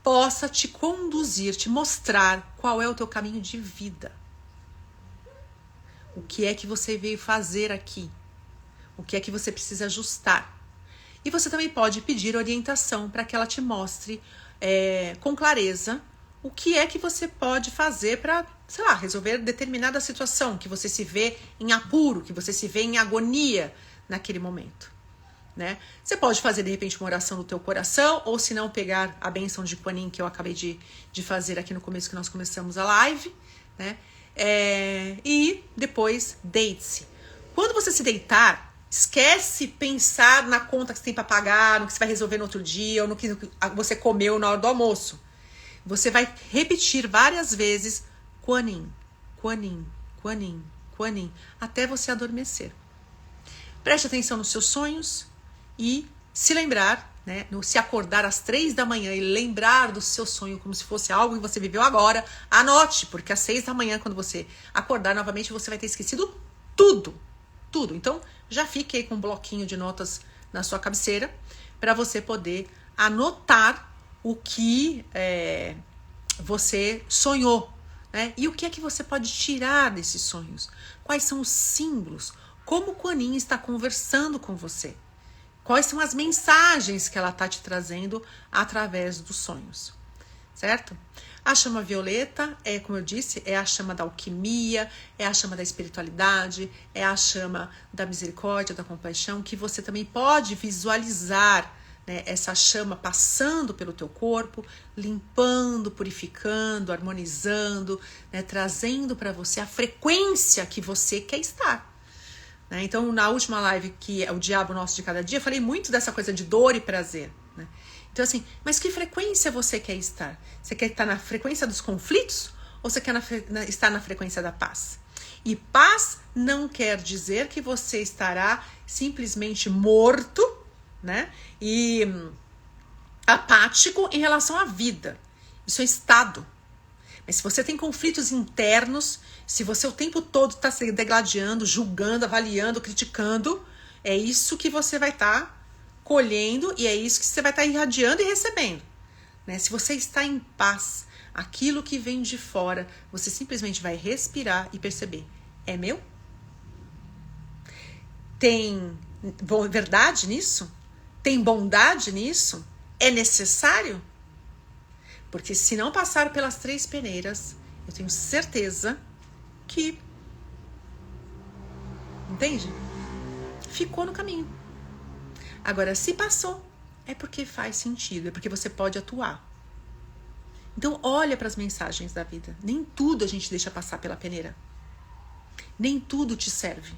possa te conduzir, te mostrar qual é o teu caminho de vida. O que é que você veio fazer aqui? O que é que você precisa ajustar? E você também pode pedir orientação para que ela te mostre com clareza o que é que você pode fazer para, sei lá, resolver determinada situação, que você se vê em apuro, que você se vê em agonia naquele momento. Né? Você pode fazer de repente uma oração no teu coração, ou se não, pegar a bênção de Kuan Yin que eu acabei de fazer aqui no começo que nós começamos a live, né? E depois deite-se. Quando você se deitar, esquece pensar na conta que você tem para pagar, no que você vai resolver no outro dia, ou no que você comeu na hora do almoço. Você vai repetir várias vezes Kuan Yin, Kuan Yin, Kuan Yin, Kuan Yin, até você adormecer. Preste atenção nos seus sonhos e se lembrar, né, se acordar às 3 da manhã e lembrar do seu sonho como se fosse algo que você viveu agora, anote, porque às 6 da manhã, quando você acordar novamente, você vai ter esquecido tudo. Então, já fique aí com um bloquinho de notas na sua cabeceira para você poder anotar o que você sonhou, né? E o que é que você pode tirar desses sonhos? Quais são os símbolos? Como o Kuan Yin está conversando com você? Quais são as mensagens que ela está te trazendo através dos sonhos, certo? A chama violeta como eu disse, é a chama da alquimia, é a chama da espiritualidade, é a chama da misericórdia, da compaixão, que você também pode visualizar, né, essa chama passando pelo teu corpo, limpando, purificando, harmonizando, né, trazendo para você a frequência que você quer estar. Né? Então, na última live, que é o Diabo Nosso de Cada Dia, eu falei muito dessa coisa de dor e prazer. Né? Então assim, mas que frequência você quer estar? Você quer estar na frequência dos conflitos? Ou você quer estar na frequência da paz? E paz não quer dizer que você estará simplesmente morto, né? E apático em relação à vida. Isso é estado. Mas se você tem conflitos internos, se você o tempo todo está se degladiando, julgando, avaliando, criticando, é isso que você vai estar colhendo e é isso que você vai estar irradiando e recebendo. Né? Se você está em paz, aquilo que vem de fora, você simplesmente vai respirar e perceber. É meu? Tem verdade nisso? Tem bondade nisso? É necessário? Porque se não passar pelas 3 peneiras, eu tenho certeza que, entende? Ficou no caminho. Agora, se passou, é porque faz sentido, é porque você pode atuar. Então, olha para as mensagens da vida. Nem tudo a gente deixa passar pela peneira. Nem tudo te serve.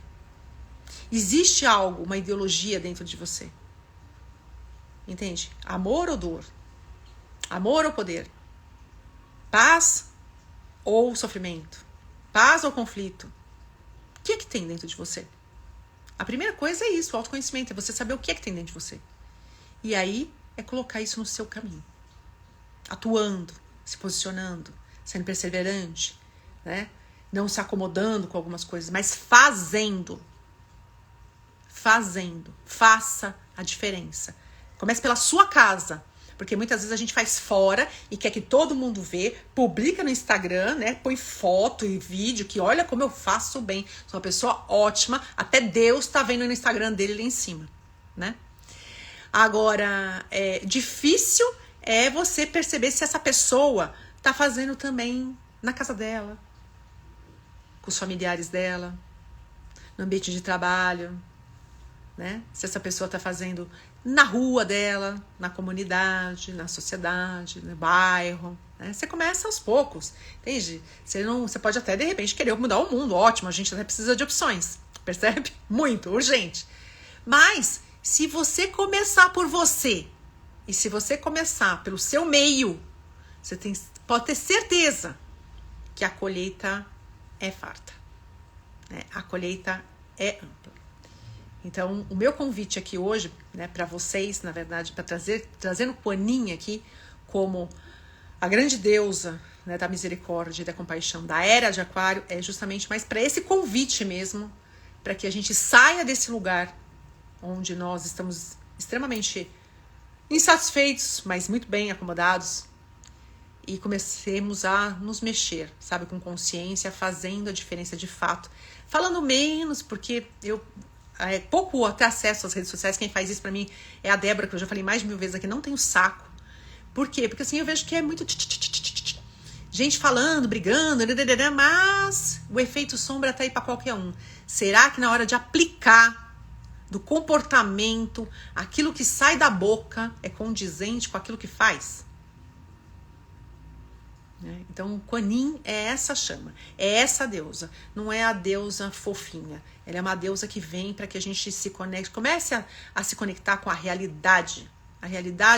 Existe algo, uma ideologia dentro de você. Entende? Amor ou dor? Amor ou poder? Paz ou sofrimento? Paz ou conflito? O que é que tem dentro de você? A primeira coisa é isso, o autoconhecimento, é você saber o que é que tem dentro de você. E aí é colocar isso no seu caminho. Atuando, se posicionando, sendo perseverante, né? Não se acomodando com algumas coisas, mas fazendo. Fazendo. Faça a diferença. Comece pela sua casa. Porque muitas vezes a gente faz fora e quer que todo mundo vê, publica no Instagram, né? Põe foto e vídeo que olha como eu faço bem. Sou uma pessoa ótima, até Deus tá vendo no Instagram dele lá em cima, né? Agora, difícil é você perceber se essa pessoa tá fazendo também na casa dela, com os familiares dela, no ambiente de trabalho, né? Se essa pessoa tá fazendo na rua dela, na comunidade, na sociedade, no bairro, né? Você começa aos poucos, entende? Você pode até de repente querer mudar o mundo, ótimo, a gente até precisa de opções, percebe? Muito, urgente. Mas se você começar por você e se você começar pelo seu meio, você pode ter certeza que a colheita é farta, né? A colheita é ampla. Então, o meu convite aqui hoje, né, para vocês, na verdade, para trazendo Kuan aqui como a grande deusa, né, da misericórdia e da compaixão da era de Aquário, é justamente mais para esse convite mesmo, para que a gente saia desse lugar onde nós estamos extremamente insatisfeitos, mas muito bem acomodados, e comecemos a nos mexer, sabe, com consciência, fazendo a diferença de fato, falando menos, porque eu pouco até acesso às redes sociais. Quem faz isso pra mim é a Débora, que eu já falei mais de 1000 vezes aqui, não tenho saco. Por quê? Porque assim eu vejo que é muito gente falando, brigando, mas o efeito sombra tá aí pra qualquer um. Será que na hora de aplicar do comportamento, aquilo que sai da boca é condizente com aquilo que faz? Então, Kuan Yin é essa chama, é essa deusa, não é a deusa fofinha. Ela é uma deusa que vem para que a gente se conecte, comece a se conectar com a realidade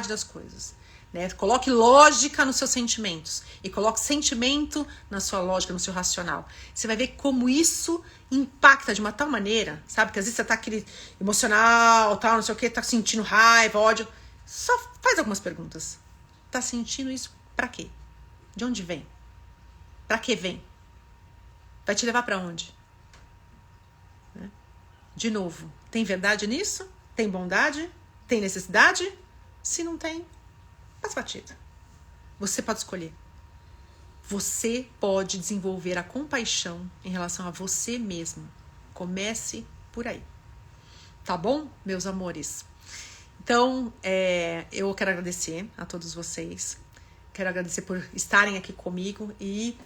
das coisas. Né? Coloque lógica nos seus sentimentos e coloque sentimento na sua lógica, no seu racional. Você vai ver como isso impacta de uma tal maneira, sabe? Que às vezes você tá aquele emocional, tal, não sei o que, tá sentindo raiva, ódio. Só faz algumas perguntas. Tá sentindo isso pra quê? De onde vem? Pra que vem? Vai te levar pra onde? Né? De novo, tem verdade nisso? Tem bondade? Tem necessidade? Se não tem, passa batida. Você pode escolher. Você pode desenvolver a compaixão em relação a você mesmo. Comece por aí. Tá bom, meus amores? Então, eu quero agradecer a todos vocês. Quero agradecer por estarem aqui comigo e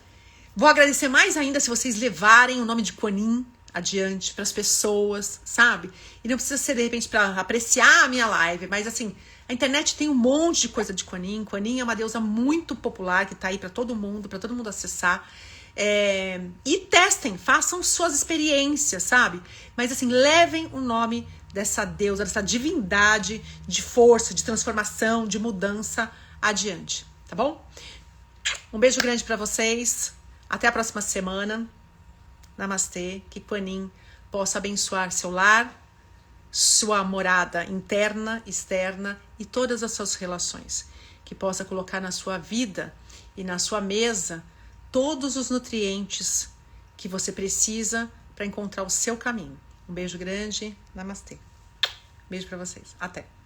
vou agradecer mais ainda se vocês levarem o nome de Kuan Yin adiante para as pessoas, sabe? E não precisa ser de repente para apreciar a minha live, mas assim, a internet tem um monte de coisa de Kuan Yin. Kuan Yin é uma deusa muito popular que tá aí para todo mundo acessar. E testem, façam suas experiências, sabe? Mas assim, levem o nome dessa deusa, dessa divindade de força, de transformação, de mudança adiante, tá bom? Um beijo grande para vocês. Até a próxima semana. Namastê. Que Panin possa abençoar seu lar, sua morada interna, externa e todas as suas relações. Que possa colocar na sua vida e na sua mesa todos os nutrientes que você precisa para encontrar o seu caminho. Um beijo grande. Namastê. Beijo para vocês. Até.